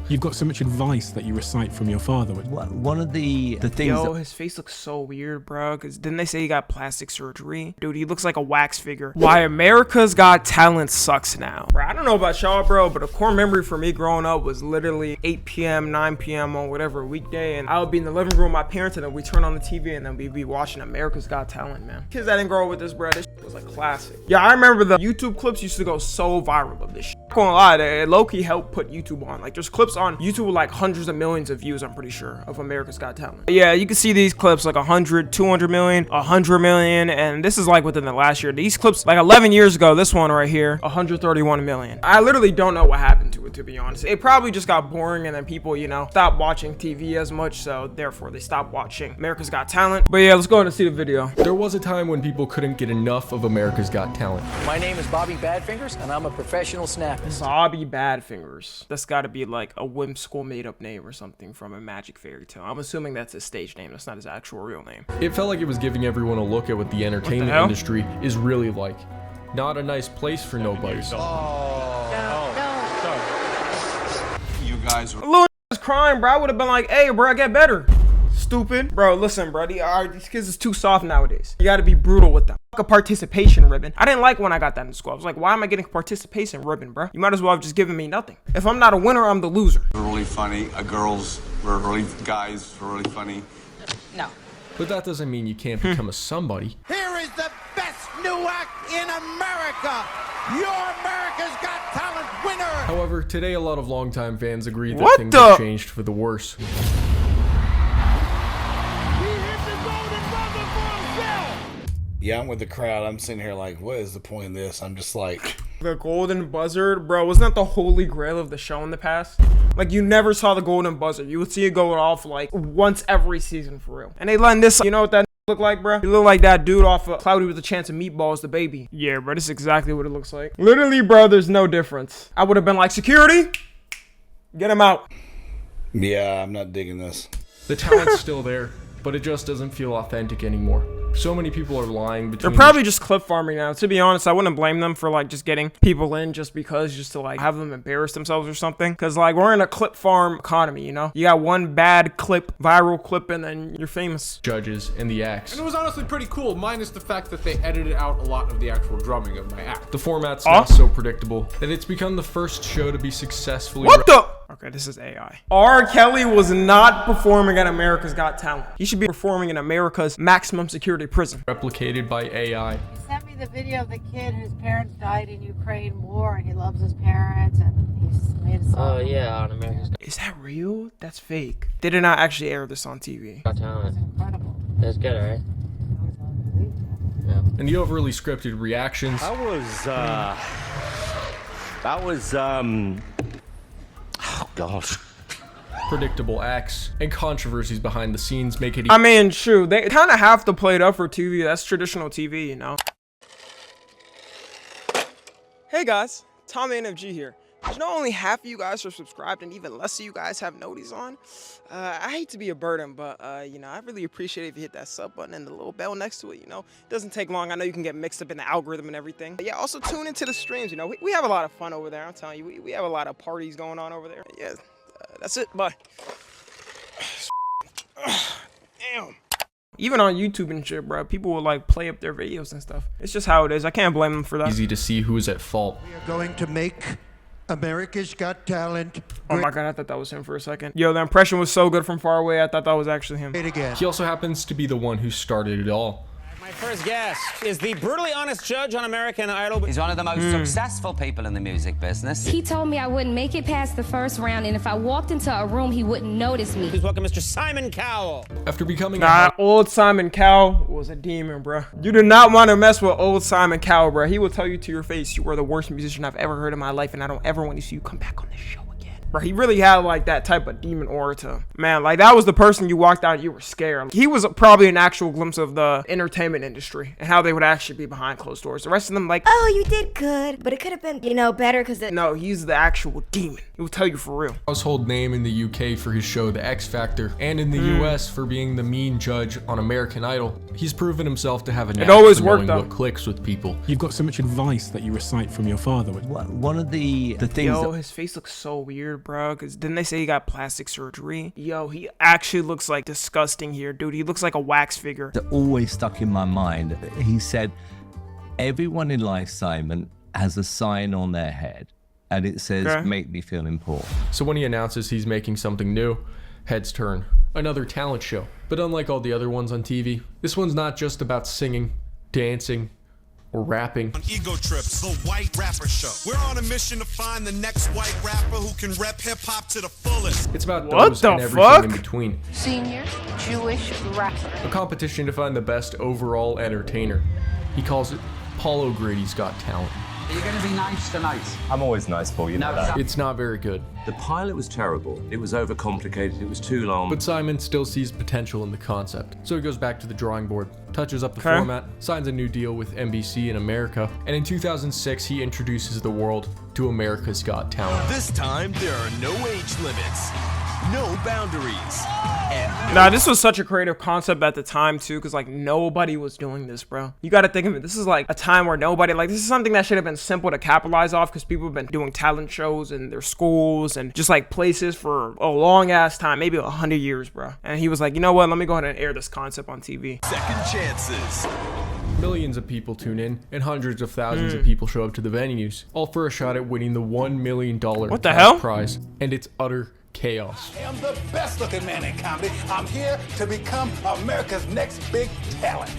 You've got so much advice that you recite from your father. One of the things. Yo, his face looks so weird, bro. Cause didn't they say he got plastic surgery? Dude, he looks like a wax figure. Why America's Got Talent sucks now. Bro, I don't know about y'all, bro, but a core memory for me growing up was literally 8 p.m., 9 p.m. on whatever weekday, and I would be in the living room with my parents, and then we turn on the TV, and then we'd be watching America's Got Talent, man. Kids that didn't grow up with this, bro, this shit was like classic. Yeah, I remember the YouTube clips used to go so viral of this shit. I'm not gonna lie, it low-key helped put YouTube on. Like, there's clips on YouTube with like hundreds of millions of views, I'm pretty sure, of America's Got Talent. Yeah, you can see these clips like 100, 200 million, 100 million, and this is like within the last year. These clips, like 11 years ago, this one right here, 131 million. I literally don't know what happened to it, to be honest. It probably just got boring, and then people, you know, stopped watching TV as much, so therefore they stopped watching America's Got Talent. But yeah, let's go ahead and see the video. There was a time when people couldn't get enough of America's Got Talent. My name is Bobby Badfingers, and I'm a professional snapper. Bobby Badfingers. That's gotta be like a whimsical made-up name or something from a magic fairy tale. I'm assuming that's his stage name. That's not his actual real name. It felt like it was giving everyone a look at what the entertainment industry is really like. Not a nice place for nobodies. You guys were Little was crying, bro. I would have been like, hey, bro, get better. Stupid. Bro, listen, bro. These kids is too soft nowadays. You gotta be brutal with them. Fuck a participation ribbon. I didn't like when I got that in school. I was like, why am I getting a participation ribbon, bro? You might as well have just given me nothing. If I'm not a winner, I'm the loser. really funny. Guys were really funny. No. But that doesn't mean you can't become a somebody. Here is the best new act in America. Your America's Got Talent winner. However, today a lot of longtime fans agree that What things the- have changed for the worse. He hit the golden buzzer for himself. Yeah, I'm with the crowd. I'm sitting here like, what is the point of this? I'm just like... The golden buzzard, bro, wasn't that the holy grail of the show in the past? Like, you never saw the golden buzzard. You would see it go off like once every season for real. And they letting this, you know what that look like, bro? You look like that dude off of Cloudy with a Chance of Meatballs, the baby. Yeah, bro, this is exactly what it looks like. Literally, bro, there's no difference. I would have been like, security, get him out. Yeah, I'm not digging this. The talent's still there, but it just doesn't feel authentic anymore. So many people are lying between... They're probably just clip farming now. To be honest, I wouldn't blame them for like just getting people in just to like have them embarrass themselves or something. Cause like we're in a clip farm economy, you know? You got one bad clip, viral clip, and then you're famous. judges and the acts. And it was honestly pretty cool, minus the fact that they edited out a lot of the actual drumming of my act. The format's not so predictable that it's become the first show to be successfully... What the? Okay, this is AI. R. Kelly was not performing at America's Got Talent. He should be performing in America's maximum security prison. Replicated by AI. He sent me the video of the kid whose parents died in Ukraine war, and he loves his parents, and he's made a song. Oh yeah, on America's Is that real? That's fake. They did not actually air this on TV. Got Talent. Incredible. That's good, right? And the overly scripted reactions. Oh, gosh. Predictable acts and controversies behind the scenes make it... I mean, true. They kind of have to play it up for TV. That's traditional TV, you know? Hey guys, Tom NFG here. You know, only half of you guys are subscribed and even less of you guys have noties on. I hate to be a burden, but, you know, I really appreciate it if you hit that sub button and the little bell next to it, you know. It doesn't take long. I know you can get mixed up in the algorithm and everything. But yeah, also tune into the streams, you know. We have a lot of fun over there, I'm telling you. We have a lot of parties going on over there. Yeah, that's it. Bye. Damn. Even on YouTube and shit, bro, people will like play up their videos and stuff. It's just how it is. I can't blame them for that. Easy to see who is at fault. We are going to make America's Got Talent Oh my god, I thought that was him for a second. Yo, the impression was so good from far away, I thought that was actually him. again. He also happens to be the one who started it all. My first guest is the brutally honest judge on American Idol. He's one of the most successful people in the music business. He told me I wouldn't make it past the first round, and if I walked into a room, he wouldn't notice me. Please welcome Mr. Simon Cowell. After becoming old Simon Cowell was a demon, bro. You do not want to mess with old Simon Cowell, bro. He will tell you to your face, you are the worst musician I've ever heard in my life, and I don't ever want to see you come back on this show. Bro, he really had like that type of demon aura to him. Man, like that was the person you walked out and you were scared. He was probably an actual glimpse of the entertainment industry and how they would actually be behind closed doors. The rest of them like, oh, you did good, but it could have been, you know, better because no, he's the actual demon. He will tell you for real. Household name in the UK for his show The X Factor, and in the US for being the mean judge on American Idol. He's proven himself to have a knack for knowing what clicks with people. You've got so much advice that you recite from your father. One of the things... Yo, his face looks so weird, bro? Because didn't they say he got plastic surgery? Yo, he actually looks like disgusting here, dude. He looks like a wax figure. That always stuck in my mind. He said, everyone in life, Simon, has a sign on their head, and it says, make me feel important. So when he announces he's making something new, heads turn. Another talent show. But unlike all the other ones on TV, this one's not just about singing, dancing, or rapping. On Ego Trips, the White Rapper Show. We're on a mission to find the next white rapper who can rep hip-hop to the fullest. It's about those and everything in between. Senior Jewish rapper. A competition to find the best overall entertainer. He calls it Paul O'Grady's Got Talent. Are you going to be nice tonight? I'm always nice, Paul, you know that. It's not very good. The pilot was terrible. It was overcomplicated. It was too long. But Simon still sees potential in the concept. So he goes back to the drawing board, touches up the format, signs a new deal with NBC in America, and in 2006 he introduces the world to America's Got Talent. This time there are no age limits, no boundaries. Nah, this was such a creative concept at the time too, because like nobody was doing this, bro. You got to think of it. This is like a time where nobody, like, this is something that should have been simple to capitalize off, because people have been doing talent shows in their schools and just like places for a long ass time, maybe 100 years, bro. And he was like, you know what? Let me go ahead and air this concept on TV. Second chances. Millions of people tune in, and hundreds of thousands of people show up to the venues, all for a shot at winning the $1 million prize, and it's utter chaos. I am the best looking man in comedy. I'm here to become America's next big talent.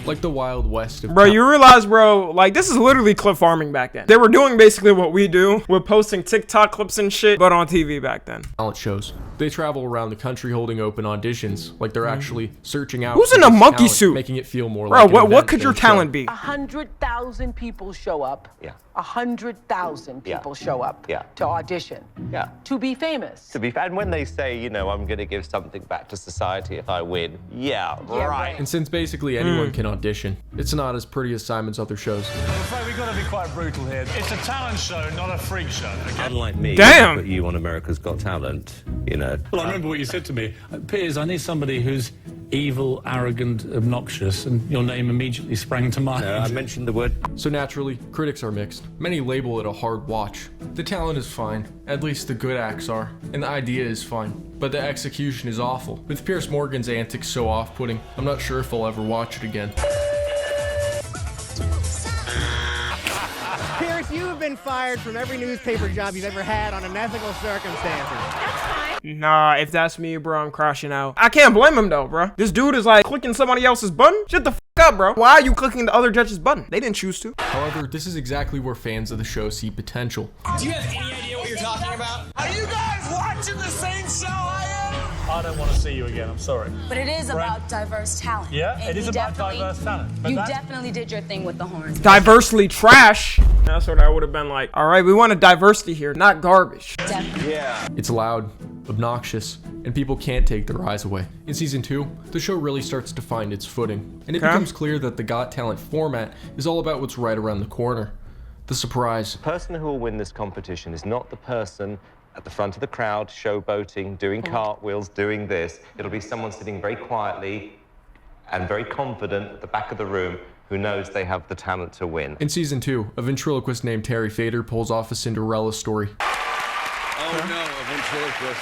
Like the Wild West of bro, you realize, bro, like this is literally clip farming back then. They were doing basically what we do. We're posting TikTok clips and shit, but on TV back then. Talent shows. They travel around the country holding open auditions, like they're actually searching out who's in a monkey suit, making it feel more bro, like what could your talent be? 100,000 people show up. Yeah. 100,000 people show up to audition. Yeah. To be famous. To be fair, and when they say, you know, I'm going to give something back to society if I win, right. And since basically anyone can audition, it's not as pretty as Simon's other shows. I'm afraid we've got to be quite brutal here. It's a talent show, not a freak show. Okay? Unlike me, damn, you on America's Got Talent, you know. Well, I remember what you said to me. Piers, I need somebody who's evil, arrogant, obnoxious, and your name immediately sprang to mind. I mentioned the word. So naturally, critics are mixed. Many label it a hard watch. The talent is fine, at least the good acts are, and the idea is fine, but the execution is awful. With Piers Morgan's antics so off-putting, I'm not sure if I'll ever watch it again. Piers, you have been fired from every newspaper job you've ever had on unethical circumstances. Nah, if that's me, bro, I'm crashing out. I can't blame him though, bro. This dude is like clicking somebody else's button. Shut the f up, bro. Why are you clicking the other judge's button? They didn't choose to. However, this is exactly where fans of the show see potential. Do you have any idea what you're talking about? Are you guys watching the same show I am? I don't want to see you again, I'm sorry. But it is about diverse talent. Yeah, and it is about diverse talent. You definitely did your thing with the horns. Diversely trash. That's what I would have been like. All right, we want a diversity here, not garbage. Definitely. Yeah. It's loud, obnoxious, and people can't take their eyes away. In season 2, the show really starts to find its footing, and it becomes clear that the Got Talent format is all about what's right around the corner. The surprise. The person who will win this competition is not the person at the front of the crowd, showboating, doing cartwheels, doing this. It'll be someone sitting very quietly and very confident at the back of the room who knows they have the talent to win. In season 2, a ventriloquist named Terry Fader pulls off a Cinderella story. Oh no, a ventriloquist.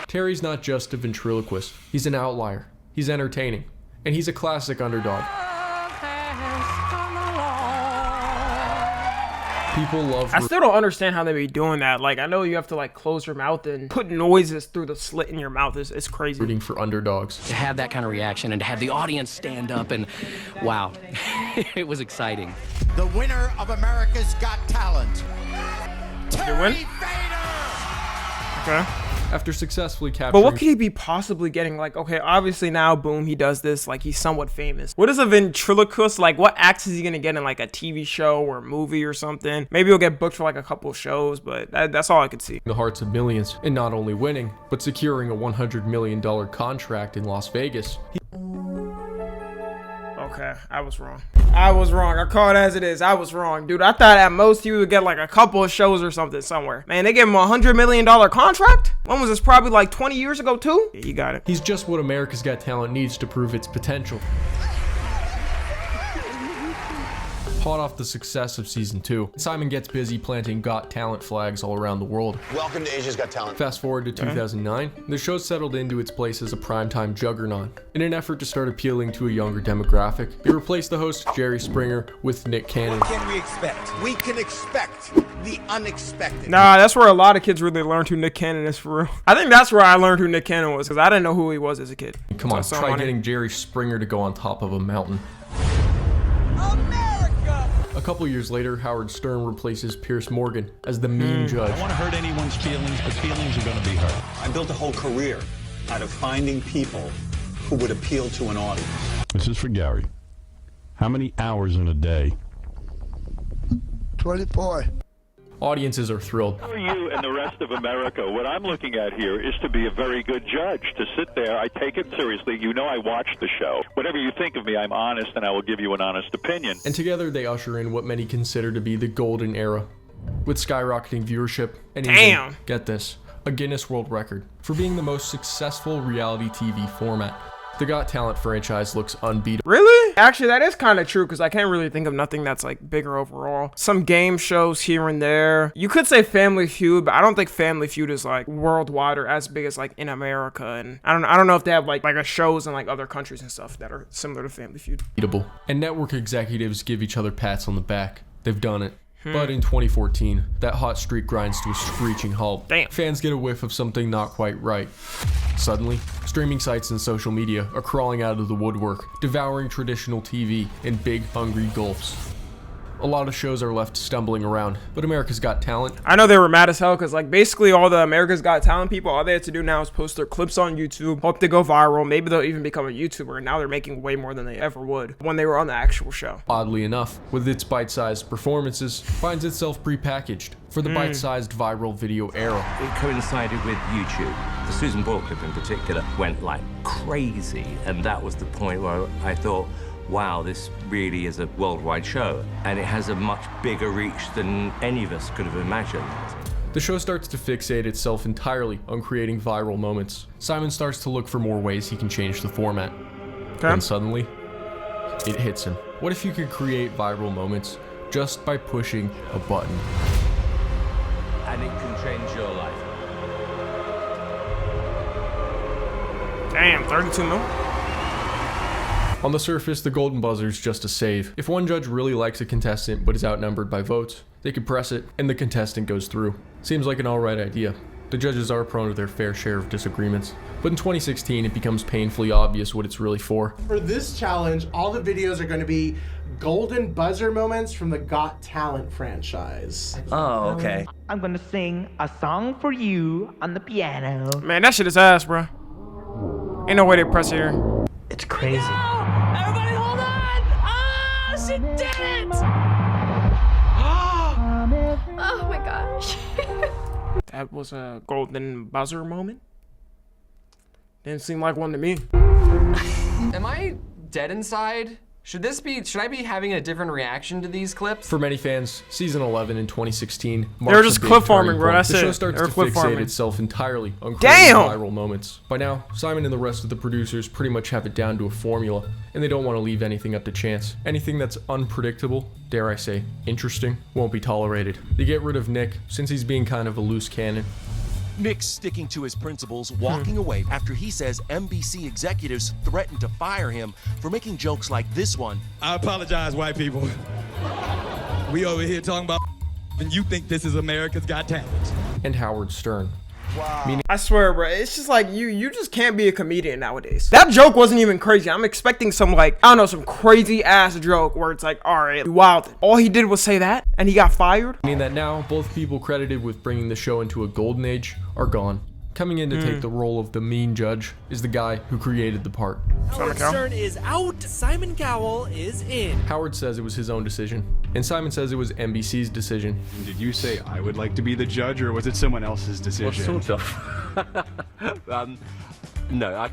Terry's not just a ventriloquist, he's an outlier, he's entertaining, and he's a classic underdog. People love. I still don't understand how they be doing that. Like, I know you have to like close your mouth and put noises through the slit in your mouth. It's crazy. Rooting for underdogs. To have that kind of reaction and to have the audience stand up and, wow, it was exciting. The winner of America's Got Talent, Terry Fader. Okay. After successfully capturing. But what could he be possibly getting? Like, okay, obviously now, boom, he does this. Like, he's somewhat famous. What is a ventriloquist? Like, what acts is he gonna get in like a TV show or a movie or something? Maybe he'll get booked for like a couple of shows, but that's all I could see. The hearts of millions, and not only winning, but securing a $100 million contract in Las Vegas. Okay, I was wrong. I was wrong. I call it as it is. I was wrong, dude. I thought at most he would get like a couple of shows or something somewhere. Man, they gave him a $100 million contract? When was this? Probably like 20 years ago too? Yeah, you got it. He's just what America's Got Talent needs to prove its potential. hot off the success of season 2, Simon gets busy planting Got Talent flags all around the world. Welcome to Asia's Got Talent. Fast forward to 2009, the show settled into its place as a primetime juggernaut. In an effort to start appealing to a younger demographic, they replaced the host Jerry Springer with Nick Cannon. What can we expect? We can expect the unexpected. Nah, that's where a lot of kids really learned who Nick Cannon is for real. I think that's where I learned who Nick Cannon was, because I didn't know who he was as a kid. Come on, try getting Jerry Springer to go on top of a mountain. America! A couple years later, Howard Stern replaces Piers Morgan as the mean judge. I don't want to hurt anyone's feelings, but feelings are going to be hurt. I built a whole career out of finding people who would appeal to an audience. This is for Gary. How many hours in a day? 24. Audiences are thrilled. For you and the rest of America, what I'm looking at here is to be a very good judge, to sit there. I take it seriously. You know I watch the show. Whatever you think of me, I'm honest, and I will give you an honest opinion. And together they usher in what many consider to be the golden era, with skyrocketing viewership and even, get this, a Guinness World Record for being the most successful reality TV format. The Got Talent franchise looks unbeatable. Really? Actually, that is kind of true, because I can't really think of nothing that's like bigger overall. Some game shows here and there. You could say Family Feud, but I don't think Family Feud is like worldwide or as big as like in America. And I don't know if they have like a shows in like other countries and stuff that are similar to Family Feud. And network executives give each other pats on the back. They've done it. But in 2014, that hot streak grinds to a screeching halt. Damn. Fans get a whiff of something not quite right. Suddenly, streaming sites and social media are crawling out of the woodwork, devouring traditional TV in big, hungry gulps. A lot of shows are left stumbling around, but America's Got Talent. I know they were mad as hell, because like basically all the America's Got Talent people, all they had to do now is post their clips on YouTube, hope they go viral, maybe they'll even become a YouTuber, and now they're making way more than they ever would when they were on the actual show. Oddly enough, with its bite-sized performances, finds itself prepackaged for the bite-sized viral video era. It coincided with YouTube. The Susan Boyle clip in particular went like crazy, and that was the point where I thought, wow, this really is a worldwide show, and it has a much bigger reach than any of us could have imagined. The show starts to fixate itself entirely on creating viral moments. Simon starts to look for more ways he can change the format. And suddenly, it hits him. What if you could create viral moments just by pushing a button? And it can change your life. Damn, 32 mil? On the surface, the golden buzzer's just a save. If one judge really likes a contestant but is outnumbered by votes, they could press it and the contestant goes through. Seems like an alright idea. The judges are prone to their fair share of disagreements. But in 2016, it becomes painfully obvious what it's really for. For this challenge, all the videos are going to be golden buzzer moments from the Got Talent franchise. Oh, okay. I'm gonna sing a song for you on the piano. Man, that shit is ass, bro. Ain't no way they press here. It's crazy. Everybody hold on! Ah, she did it! Oh my gosh. That was a golden buzzer moment. Didn't seem like one to me. Am I dead inside? Should I be having a different reaction to these clips? For many fans, season 11 in 2016 they were just clip farming, bro. That's it. The show starts to fixate itself entirely on creating viral moments. By now, Simon and the rest of the producers pretty much have it down to a formula, and they don't want to leave anything up to chance. Anything that's unpredictable, dare I say, interesting, won't be tolerated. They get rid of Nick, since he's being kind of a loose cannon. Nick's sticking to his principles, walking away after he says NBC executives threatened to fire him for making jokes like this one. I apologize, white people. We over here talking about and you think this is America's Got Talent. And Howard Stern. Wow. I swear, bro, it's just like you just can't be a comedian nowadays. That joke wasn't even crazy. I'm expecting some like, I don't know, some crazy ass joke where it's like, all right, wild. All he did was say that and he got fired. Meaning that now both people credited with bringing the show into a golden age are gone. Coming in to take the role of the mean judge is the guy who created the part. Howard Stern is out. Simon Cowell is in. Howard says it was his own decision, and Simon says it was NBC's decision. Did you say I would like to be the judge, or was it someone else's decision? Well, sort of. No, I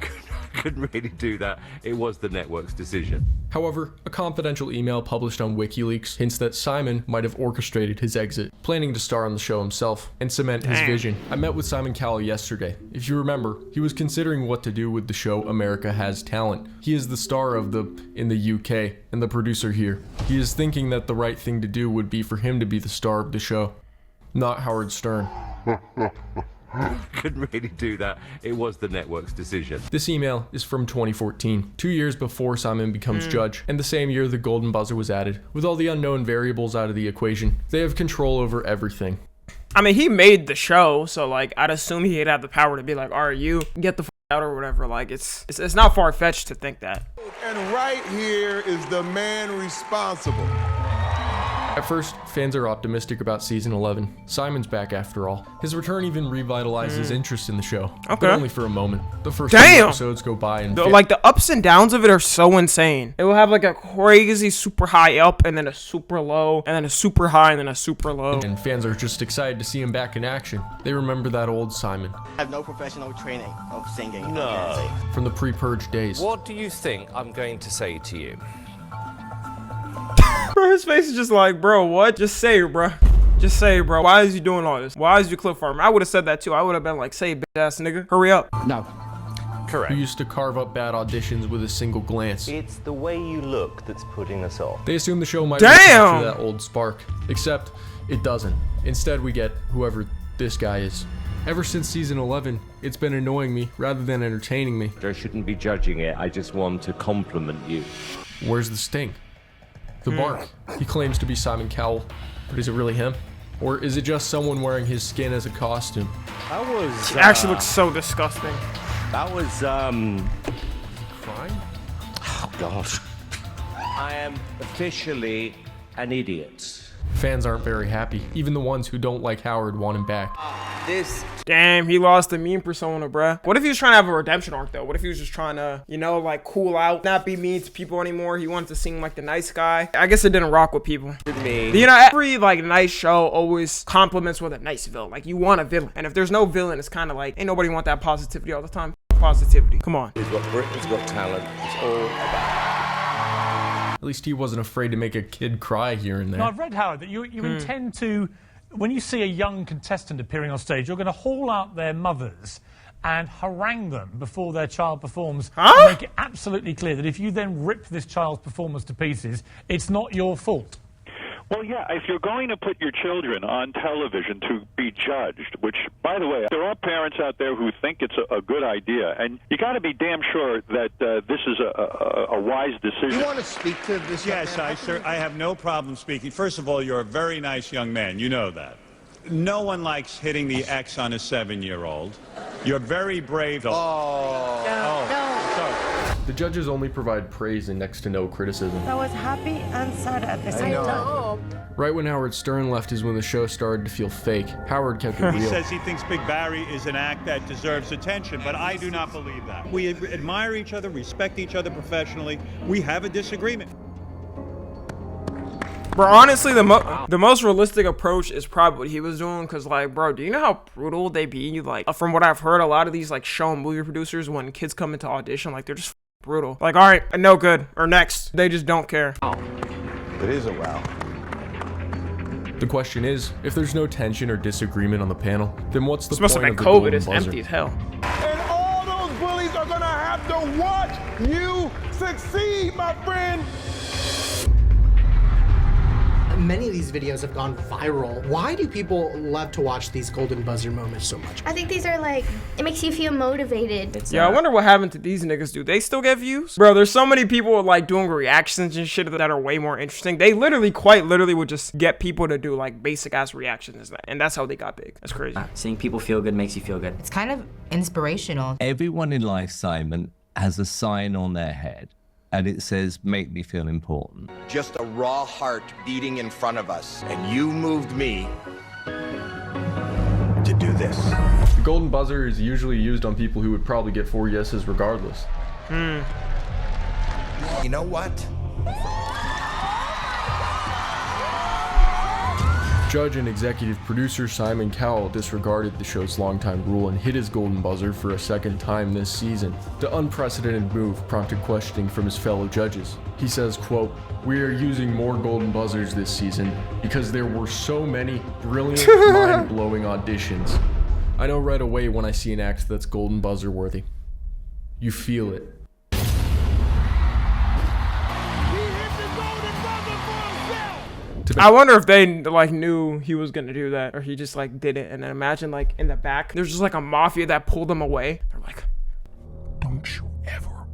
couldn't really do that. It was the network's decision. However, a confidential email published on WikiLeaks hints that Simon might have orchestrated his exit, planning to star on the show himself and cement his vision. I met with Simon Cowell yesterday. If you remember, he was considering what to do with the show America Has Talent. He is the star of in the UK and the producer here. He is thinking that the right thing to do would be for him to be the star of the show, not Howard Stern. Couldn't really do that. It was the network's decision. This email is from 2014, 2 years before Simon becomes judge, and the same year the golden buzzer was added. With all the unknown variables out of the equation, they have control over everything. I mean, he made the show, so like I'd assume he'd have the power to be like, all right, you get the f out or whatever. Like it's not far-fetched to think that. And right here is the man responsible. At first, fans are optimistic about season 11. Simon's back after all. His return even revitalizes interest in the show, but only for a moment. The first few episodes go by and like the ups and downs of it are so insane. It will have like a crazy super high up and then a super low and then a super high and then a super low. And fans are just excited to see him back in action. They remember that old Simon. I have no professional training of singing. No. From the pre-purge days. What do you think I'm going to say to you? Bro, his face is just like, bro, what? Just say it, bro. Just say it, bro. Why is you doing all this? Why is you clip farming? I would have said that too. I would have been like, say it, bitch ass nigga. Hurry up. No. Correct. Who used to carve up bad auditions with a single glance. It's the way you look that's putting us off. They assume the show might recapture that old spark, except it doesn't. Instead, we get whoever this guy is. Ever since season 11, it's been annoying me rather than entertaining me. I shouldn't be judging it. I just want to compliment you. Where's the sting? The bark. He claims to be Simon Cowell, but is it really him? Or is it just someone wearing his skin as a costume? That was... He actually looks so disgusting. That was, Crying? Oh, God. I am officially an idiot. Fans aren't very happy. Even the ones who don't like Howard want him back. Damn, he lost the meme persona, bruh. What if he was trying to have a redemption arc, though? What if he was just trying to, you know, like cool out, not be mean to people anymore? He wanted to seem like the nice guy. I guess it didn't rock with people. You know, every like nice show always compliments with a nice villain. Like you want a villain, and if there's no villain, it's kind of like ain't nobody want that positivity all the time. Positivity. Come on. He's got Britain's Got Talent. It's all about. At least he wasn't afraid to make a kid cry here and there. Now, I've read, Howard, that you intend to, when you see a young contestant appearing on stage, you're going to haul out their mothers and harangue them before their child performs and make it absolutely clear that if you then rip this child's performance to pieces, it's not your fault. Well, yeah, if you're going to put your children on television to be judged, which, by the way, there are parents out there who think it's a good idea, and you got to be damn sure that this is a wise decision. You want to speak to this? Yes, I have no problem speaking. First of all, you're a very nice young man. You know that. No one likes hitting the X on a 7-year-old. You're very brave. The judges only provide praise and next to no criticism. I was happy and sad at the same time. Right when Howard Stern left is when the show started to feel fake. Howard kept it real. He says he thinks Big Barry is an act that deserves attention, but I do not believe that. We admire each other, respect each other professionally. We have a disagreement. Bro, honestly, the most realistic approach is probably what he was doing, because, like, bro, do you know how brutal they be? Like, from what I've heard, a lot of these, like, show and movie producers, when kids come into audition, like, they're just brutal. Like, all right, no good, or next. They just don't care. It is a wow. The question is, if there's no tension or disagreement on the panel, then what's the This must point have of been the COVID. golden It's buzzer? empty as hell. And all those bullies are gonna have to watch you succeed, my friend. Many of these videos have gone viral. Why do people love to watch these golden buzzer moments so much? I think these are like, it makes you feel motivated. Yeah, I wonder what happened to these niggas. Do they still get views? Bro, there's so many people like doing reactions and shit that are way more interesting. They literally, quite literally, would just get people to do like basic ass reactions, and that's how they got big. That's crazy. Seeing people feel good makes you feel good. It's kind of inspirational. Everyone in life, Simon, has a sign on their head, and it says, make me feel important. Just a raw heart beating in front of us, and you moved me to do this. The golden buzzer is usually used on people who would probably get 4 yeses regardless. You know what? Judge and executive producer Simon Cowell disregarded the show's longtime rule and hit his golden buzzer for a second time this season. The unprecedented move prompted questioning from his fellow judges. He says, quote, "We are using more golden buzzers this season because there were so many brilliant, mind-blowing auditions. I know right away when I see an act that's golden buzzer worthy. You feel it." I wonder if they like knew he was gonna do that, or he just like did it. And then imagine like in the back, there's just like a mafia that pulled him away. They're like, "Don't you ever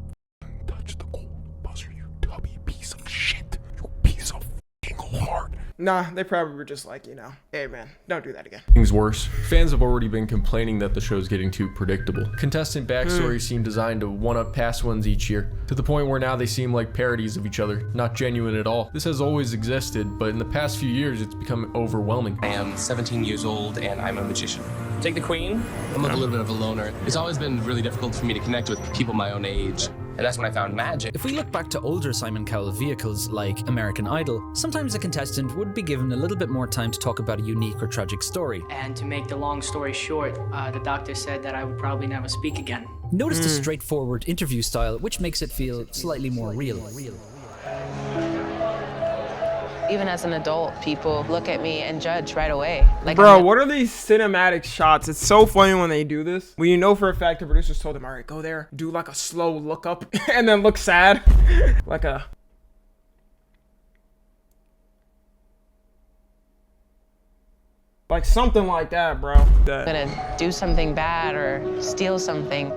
touch the gold buzzer, you tubby piece of shit, you piece of f***ing heart." Nah, they probably were just like, you know, hey man, don't do that again. Things worse. Fans have already been complaining that the show's getting too predictable. Contestant backstories seem designed to one-up past ones each year, to the point where now they seem like parodies of each other, not genuine at all. This has always existed, but in the past few years it's become overwhelming. I am 17 years old and I'm a magician. Take the queen. I'm a little bit of a loner. It's always been really difficult for me to connect with people my own age. And that's when I found magic. If we look back to older Simon Cowell vehicles like American Idol, sometimes a contestant would be given a little bit more time to talk about a unique or tragic story. And to make the long story short, the doctor said that I would probably never speak again. Notice the straightforward interview style, which makes it feel slightly more real. Even as an adult, people look at me and judge right away. Like, bro, what are these cinematic shots? It's so funny when they do this. When you know for a fact the producers told them, all right, go there, do like a slow look up, and then look sad. Like a... like something like that, bro. I'm gonna do something bad or steal something.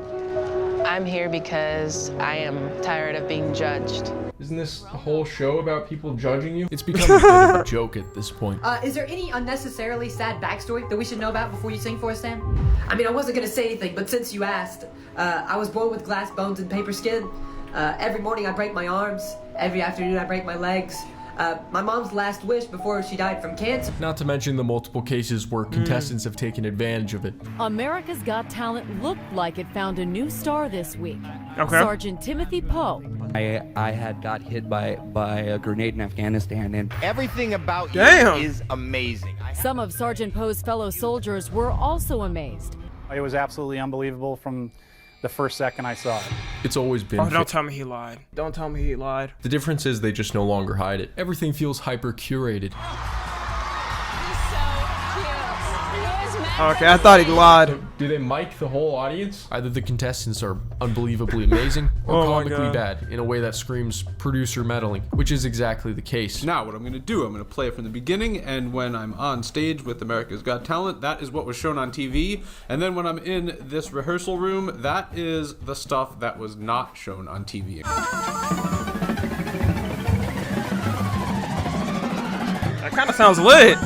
I'm here because I am tired of being judged. Isn't this a whole show about people judging you? It's become a bit of a joke at this point. Is there any unnecessarily sad backstory that we should know about before you sing for us, Sam? I mean, I wasn't gonna say anything, but since you asked, I was born with glass bones and paper skin. Every morning I break my arms. Every afternoon I break my legs. My mom's last wish before she died from cancer. Not to mention the multiple cases where contestants have taken advantage of it. America's Got Talent looked like it found a new star this week. Okay. Sergeant Timothy Poe. I had got hit by a grenade in Afghanistan, and everything about you is amazing. Some of Sergeant Poe's fellow soldiers were also amazed. It was absolutely unbelievable from the first second I saw it. It's always been... oh, don't tell me he lied. Don't tell me he lied. The difference is they just no longer hide it. Everything feels hyper-curated. Okay, I thought he lied. Do they mic the whole audience? Either the contestants are unbelievably amazing or comically bad in a way that screams producer meddling, which is exactly the case. Now what I'm going to do, I'm going to play it from the beginning, and when I'm on stage with America's Got Talent, that is what was shown on TV, and then when I'm in this rehearsal room, that is the stuff that was not shown on TV. That kind of sounds lit.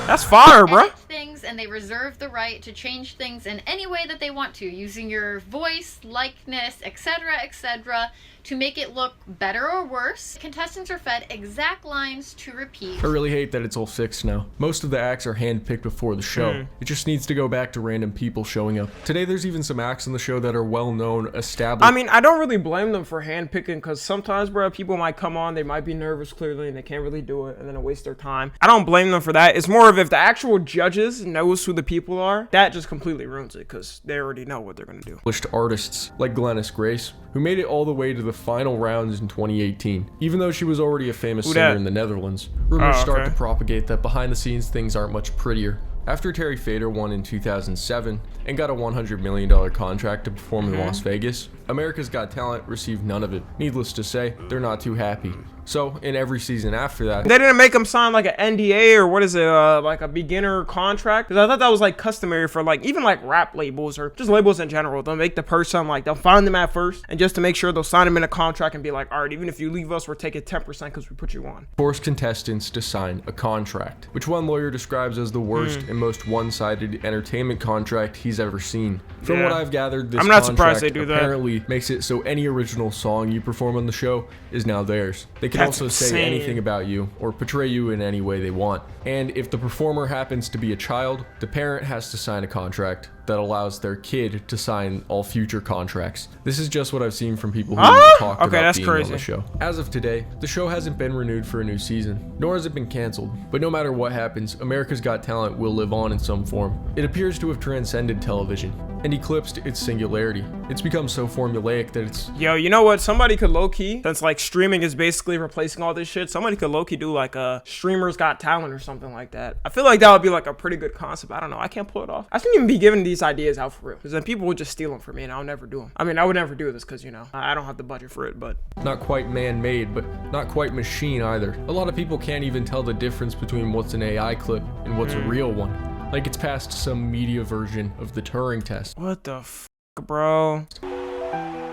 That's fire, bro. Things, and they reserve the right to change things in any way that they want to, using your voice, likeness, etc., to make it look better or worse. Contestants are fed exact lines to repeat. I really hate that it's all fixed now. Most of the acts are handpicked before the show. It just needs to go back to random people showing up. Today there's even some acts on the show that are well-known, established. I mean, I don't really blame them for handpicking, because sometimes, bro, people might come on, they might be nervous clearly, and they can't really do it, and then it wastes their time. I don't blame them for that. It's more of if the actual judges knows who the people are, that just completely ruins it, because they already know what they're gonna do. Artists like Glennis Grace, who made it all the way to the final rounds in 2018, even though she was already a famous singer in the Netherlands. Rumors start to propagate that behind the scenes things aren't much prettier. After Terry Fader won in 2007 and got a $100 million contract to perform in Las Vegas, America's Got Talent received none of it. Needless to say, they're not too happy. So, in every season after that... They didn't make him sign like an NDA or what is it, like a beginner contract? Because I thought that was like customary for like, even like rap labels or just labels in general. They'll make the person like, they'll find them at first and just to make sure they'll sign them in a contract and be like, all right, even if you leave us, we're taking 10% because we put you on. Force contestants to sign a contract, which one lawyer describes as the worst and most one-sided entertainment contract he's ever seen. From what I've gathered, this I'm not surprised they do that. Apparently makes it so any original song you perform on the show is now theirs. They can also say anything about you or portray you in any way they want. And if the performer happens to be a child, the parent has to sign a contract that allows their kid to sign all future contracts. This is just what I've seen from people who talked about that's being crazy. on the show. As of today, the show hasn't been renewed for a new season, nor has it been canceled. But no matter what happens, America's Got Talent will live on in some form. It appears to have transcended television and eclipsed its singularity. It's become so formulaic that it's... Yo, you know what? Somebody could low-key, since like streaming is basically replacing all this shit, somebody could low-key do like a Streamers Got Talent or something like that. I feel like that would be like a pretty good concept. I don't know. I can't pull it off. I shouldn't even be giving these ideas out for real, because then people would just steal them from me and I'll never do them. I mean, I would never do this because, you know, I don't have the budget for it, but... Not quite man-made, but not quite machine either. A lot of people can't even tell the difference between what's an AI clip and what's a real one. Like it's past some media version of the Turing test. What the f***, bro?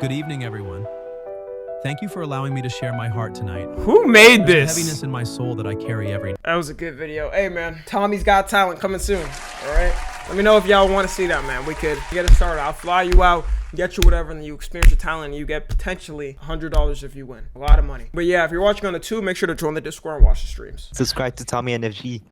Good evening, everyone. Thank you for allowing me to share my heart tonight. Who made There's this? a heaviness in my soul that I carry every day. That was a good video. Hey, man, Tommy's Got Talent coming soon, all right? Let me know if y'all want to see that, man. We could get it started. I'll fly you out, get you whatever, and you experience your talent, and you get potentially $100 if you win. A lot of money. But yeah, if you're watching on the tube, make sure to join the Discord and watch the streams. Subscribe to Tommy NFG.